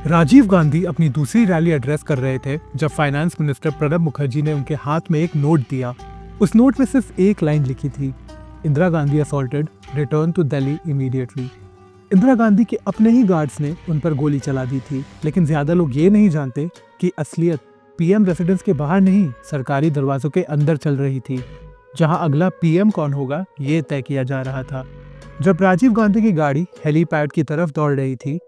राजीव गांधी अपनी दूसरी rally address कर रहे थे जब फाइनेंस मिनिस्टर प्रणब मुखर्जी ने उनके हाथ में एक नोट दिया। उस नोट में सिर्फ एक लाइन लिखी थी, Indira Gandhi assaulted, return to Delhi immediately. Indira Gandhi के अपने ही गार्ड्स ने उन पर गोली चला दी थी, लेकिन ज्यादा लोग ये नहीं जानते कि असलियत पीएम रेसिडेंस के बाहर नहीं, सरकारी दरवाजों के अंदर चल रही थी, जहां अगला पीएम कौन होगा ये तय किया जा रहा था। जब राजीव गांधी की गाड़ी हेलीपैड की तरफ दौड़ रही थी,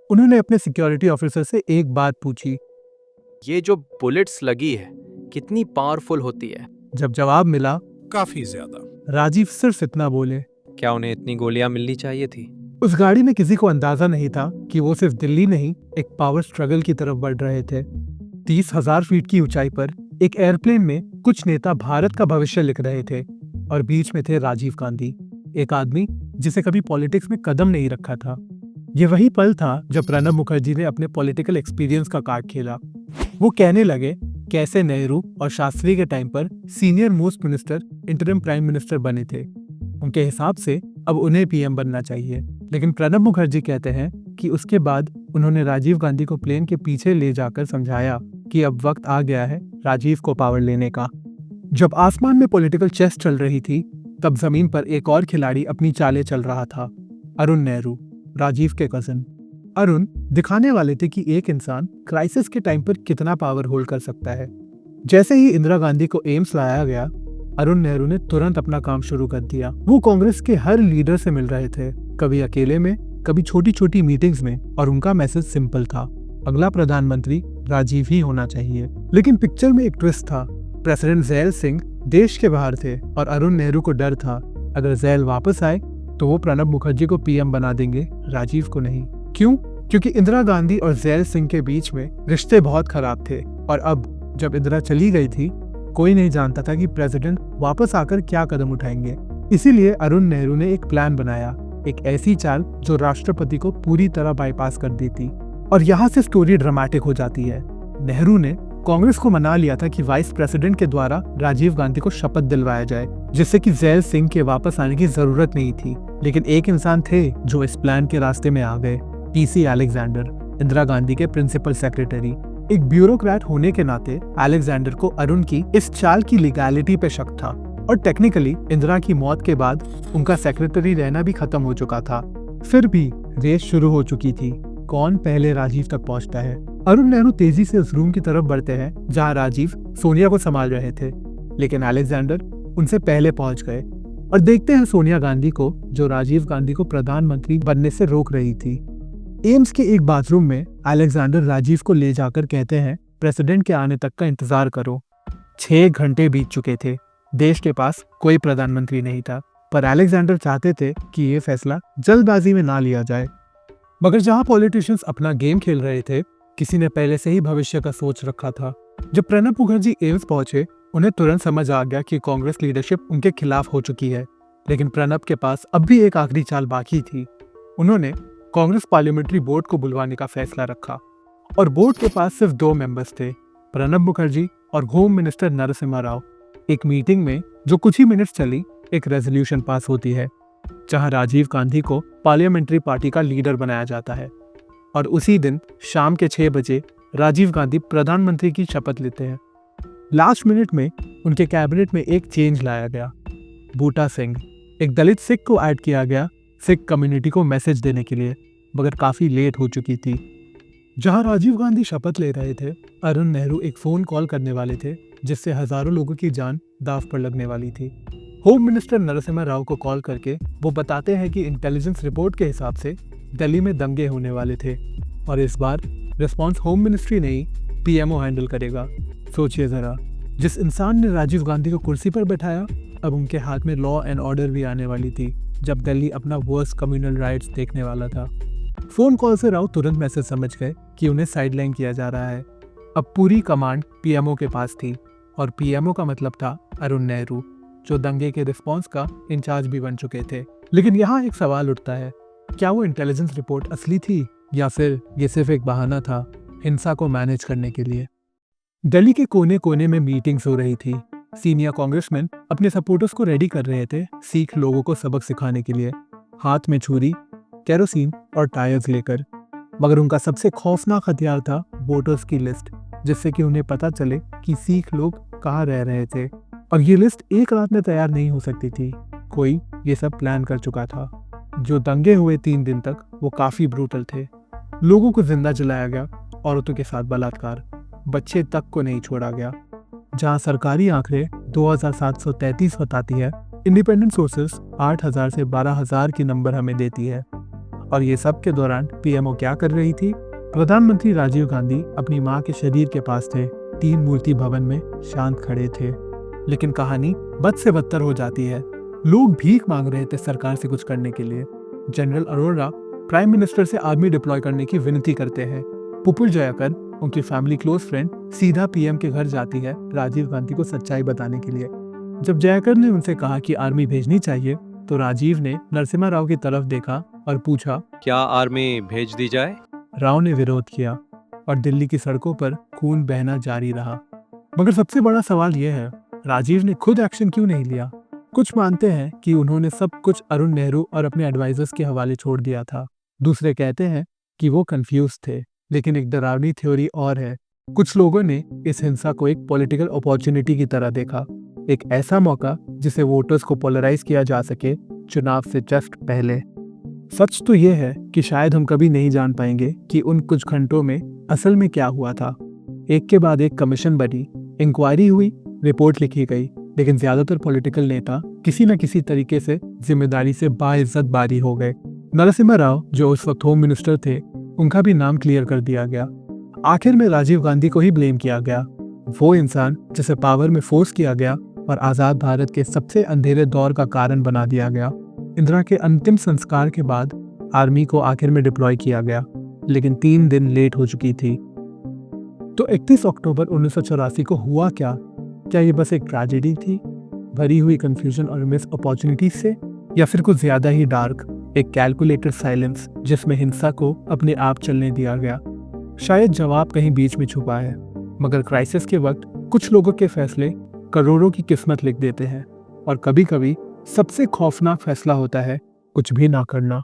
उन्होंने अपने सिक्योरिटी ऑफिसर से एक बात पूछी। ये जो बुलेट्स लगी है कितनी पावरफुल होती है? जब जवाब मिला, काफी ज्यादा। राजीव सिर्फ इतना बोले। क्या उन्हें इतनी गोलियां मिलनी चाहिए थी? उस गाड़ी में किसी को अंदाजा नहीं था कि वो सिर्फ दिल्ली नहीं, एक पावर स्ट्रगल की तरफ बढ़ रहे थे। 30,000 फीट की ऊंचाई पर एक एयरप्लेन में कुछ नेता भारत का भविष्य लिख रहे थे और बीच में थे राजीव गांधी, एक आदमी जिसे कभी पॉलिटिक्स में कदम नहीं रखा था। ये वही पल था जब प्रणब मुखर्जी ने अपने पॉलिटिकल एक्सपीरियंस का कार्ड खेला। वो कहने लगे कैसे नेहरू और शास्त्री के टाइम पर senior most minister interim prime minister बने थे। उनके हिसाब से अब उन्हें पीएम बनना चाहिए, लेकिन प्रणब मुखर्जी कहते हैं कि उसके बाद उन्होंने राजीव गांधी को प्लेन के पीछे ले जाकर समझाया कि अब वक्त आ गया है राजीव को पावर लेने का। जब आसमान में पॉलिटिकल चेस चल रही थी, तब जमीन पर एक और खिलाड़ी अपनी चालें चल रहा था, अरुण नेहरू, राजीव के कजिन। अरुण दिखाने वाले थे कि एक इंसान क्राइसिस के टाइम पर कितना पावर होल्ड कर सकता है। जैसे ही इंदिरा गांधी को एम्स लाया गया, अरुण नेहरू ने तुरंत अपना काम शुरू कर दिया। वो कांग्रेस के हर लीडर से मिल रहे थे, कभी अकेले में, कभी छोटी छोटी मीटिंग्स में, और उनका मैसेज सिंपल था, अगला प्रधानमंत्री राजीव ही होना चाहिए। लेकिन पिक्चर में एक ट्विस्ट था। प्रेसिडेंट ज़ैल सिंह देश के बाहर थे और अरुण नेहरू को डर था अगर ज़ैल वापस आए तो वो प्रणब मुखर्जी को पीएम बना देंगे, राजीव को नहीं। क्यों? क्योंकि इंदिरा गांधी और ज़ैल सिंह के बीच में रिश्ते बहुत खराब थे, और अब जब इंदिरा चली गई थी, कोई नहीं जानता था कि प्रेसिडेंट वापस आकर क्या कदम उठाएंगे। इसीलिए अरुण नेहरू ने एक प्लान बनाया, एक ऐसी चाल जो राष्ट्रपति को पूरी तरह बाईपास कर देती। और यहाँ से स्टोरी ड्रामेटिक हो जाती है। नेहरू ने कांग्रेस को मना लिया था कि वाइस प्रेसिडेंट के द्वारा राजीव गांधी को शपथ दिलवाया जाए, जिससे कि ज़ैल सिंह के वापस आने की जरूरत नहीं थी। लेकिन एक इंसान थे जो इस प्लान के रास्ते में आ गए, पीसी अलेक्जेंडर, इंदिरा गांधी के प्रिंसिपल सेक्रेटरी। एक ब्यूरोक्रेट होने के नाते अलेक्जेंडर को अरुण की इस चाल की लीगैलिटी पे शक था, और टेक्निकली इंदिरा की मौत के बाद उनका सेक्रेटरी रहना भी खत्म हो चुका था। फिर भी रेस शुरू हो चुकी थी, कौन पहले राजीव तक पहुंचता है। अरुण नेहरू तेजी से उस रूम की तरफ बढ़ते हैं जहां राजीव सोनिया को संभाल रहे थे, लेकिन अलेक्जेंडर उनसे पहले पहुंच गए और देखते हैं सोनिया गांधी को, जो राजीव गांधी को प्रधानमंत्री बनने से रोक रही थी। एम्स के एक बाथरूम में अलेक्जेंडर राजीव को ले जाकर कहते हैं, प्रेसिडेंट के आने तक का इंतजार करो। 6 घंटे बीत चुके थे, देश के पास कोई प्रधानमंत्री नहीं था, पर अलेक्जेंडर चाहते थे कि ये फैसला जल्दबाजी में ना लिया जाए। मगर जहां पॉलिटिशियंस अपना गेम खेल रहे थे, किसी ने पहले से ही भविष्य का सोच रखा था। जब प्रणब मुखर्जी एम्स पहुंचे, उन्हें तुरंत समझ आ गया कि कांग्रेस लीडरशिप उनके खिलाफ हो चुकी है, लेकिन प्रणब के पास अब भी एक आखिरी चाल बाकी थी। उन्होंने कांग्रेस पार्लियामेंट्री बोर्ड को बुलवाने का फैसला रखा, और बोर्ड के पास सिर्फ 2 मेंबर्स थे, प्रणब मुखर्जी और होम मिनिस्टर नरसिम्हा राव। एक मीटिंग में जो कुछ ही मिनट्स चली, एक रेजोल्यूशन पास होती है जहां राजीव गांधी को पार्लियामेंट्री पार्टी का लीडर बनाया जाता है, और उसी दिन शाम के 6 बजे राजीव गांधी प्रधानमंत्री की शपथ लेते हैं। लास्ट मिनट में उनके कैबिनेट में एक चेंज लाया गया। बूटा सिंह, एक दलित सिख को ऐड किया गया सिख कम्युनिटी को मैसेज देने के लिए, मगर काफी लेट हो चुकी थी। जहां राजीव गांधी शपथ ले रहे थे, अरुण नेहरू एक फोन कॉल करने वाले थे जिससे हजारों लोगों की जान दांव पर लगने वाली थी। होम मिनिस्टर नरसिम्हा राव को कॉल करके वो बताते हैं कि इंटेलिजेंस रिपोर्ट के हिसाब से दिल्ली में दंगे होने वाले थे, और इस बार रिस्पांस होम मिनिस्ट्री नहीं, पीएमओ हैंडल करेगा। सोचिए जरा, जिस इंसान ने राजीव गांधी को कुर्सी पर बैठाया, अब उनके हाथ में लॉ एंड ऑर्डर भी आने वाली थी, जब दिल्ली अपना वर्स्ट कम्युनल राइट्स देखने वाला था। फोन कॉल से राव तुरंत मैसेज समझ गए कि उन्हें साइडलाइन किया जा रहा है। अब पूरी कमांड पीएमओ के पास थी, और पीएमओ का मतलब था अरुण नेहरू, जो दंगे के रिस्पांस का इंचार्ज भी बन चुके थे। लेकिन यहाँ एक सवाल उठता है, क्या वो इंटेलिजेंस रिपोर्ट असली थी, या फिर ये सिर्फ एक बहाना था हिंसा को मैनेज करने के लिए। दिल्ली के कोने कोने में मीटिंग्स हो रही थी। सीनियर कांग्रेसमैन अपने सपोर्टर्स को रेडी कर रहे थे सिख लोगों को सबक सिखाने के लिए, हाथ में छुरी, केरोसिन और टायर्स लेकर। मगर उनका सबसे खौफनाक हथियार था वोटर्स की लिस्ट, जिससे कि उन्हें पता चले कि सिख लोग कहाँ रह रहे थे। और ये लिस्ट एक रात में तैयार नहीं हो सकती थी, कोई ये सब प्लान कर चुका था। जो दंगे हुए 3 दिन तक वो काफी ब्रूटल थे। लोगों को जिंदा जलाया गया, औरतों के साथ बलात्कार, बच्चे तक को नहीं छोड़ा गया। जहां सरकारी आंकड़े 2733 बताती है, इंडिपेंडेंट सोर्सेस 8000 से 12000 की नंबर हमें देती है। और ये सब के दौरान पीएमओ क्या कर रही थी? प्रधानमंत्री राजीव गांधी अपनी मां के शरीर के पास थे, 3 मूर्ति भवन में शांत खड़े थे। लेकिन कहानी बद से बदतर हो जाती है। लोग भीख मांग रहे थे सरकार से कुछ करने के लिए। जनरल अरोड़ा प्राइम मिनिस्टर से आर्मी डिप्लॉय करने की विनती करते हैं। पुपुल जयकर, उनकी फैमिली क्लोज फ्रेंड, सीधा पीएम के घर जाती है राजीव गांधी को सच्चाई बताने के लिए। जब जयकर ने उनसे कहा कि आर्मी भेजनी चाहिए, तो राजीव ने नरसिम्हा राव की तरफ देखा और पूछा, क्या आर्मी भेज दी जाए? राव ने विरोध किया और दिल्ली की सड़कों पर खून बहना जारी रहा। मगर सबसे बड़ा सवाल यह है, राजीव ने खुद एक्शन क्यों नहीं लिया? कुछ मानते हैं कि उन्होंने सब कुछ अरुण नेहरू और अपने एडवाइजर्स के हवाले छोड़ दिया था। दूसरे कहते हैं कि वो कंफ्यूज थे। लेकिन एक डरावनी थ्योरी और है। कुछ लोगों ने इस हिंसा को एक पॉलिटिकल अपॉर्चुनिटी की तरह देखा, एक ऐसा मौका जिसे वोटर्स को पोलराइज किया जा सके चुनाव से जस्ट पहले। सच तो यह है कि शायद हम कभी नहीं जान पाएंगे कि उन कुछ घंटों में असल में क्या हुआ था। एक के बाद एक कमीशन बनी, इंक्वायरी हुई, रिपोर्ट लिखी गई, लेकिन ज्यादातर पॉलिटिकल नेता किसी न किसी तरीके से जिम्मेदारी से बाइज्जत बारी हो गए। नरसिम्हा राव, जो उस वक्त होम मिनिस्टर थे, उनका भी नाम क्लियर कर दिया गया। आखिर में राजीव गांधी को ही ब्लेम किया गया, वो इंसान जिसे पावर में फोर्स किया गया और आजाद भारत के सबसे अंधेरे दौर का कारण बना दिया गया। इंदिरा के अंतिम संस्कार के बाद आर्मी को आखिर में डिप्लॉय किया गया, लेकिन 3 दिन लेट हो चुकी थी। तो 31 अक्टूबर 1984 को हुआ क्या? क्या ये बस एक ट्रेजेडी थी, भरी हुई कंफ्यूजन और मिस अपॉर्चुनिटी से, या फिर कुछ ज्यादा ही डार्क, एक कैलकुलेटेड साइलेंस जिसमें हिंसा को अपने आप चलने दिया गया? शायद जवाब कहीं बीच में छुपा है, मगर क्राइसिस के वक्त कुछ लोगों के फैसले करोड़ों की किस्मत लिख देते हैं। और कभी कभी सबसे खौफनाक फैसला होता है कुछ भी ना करना।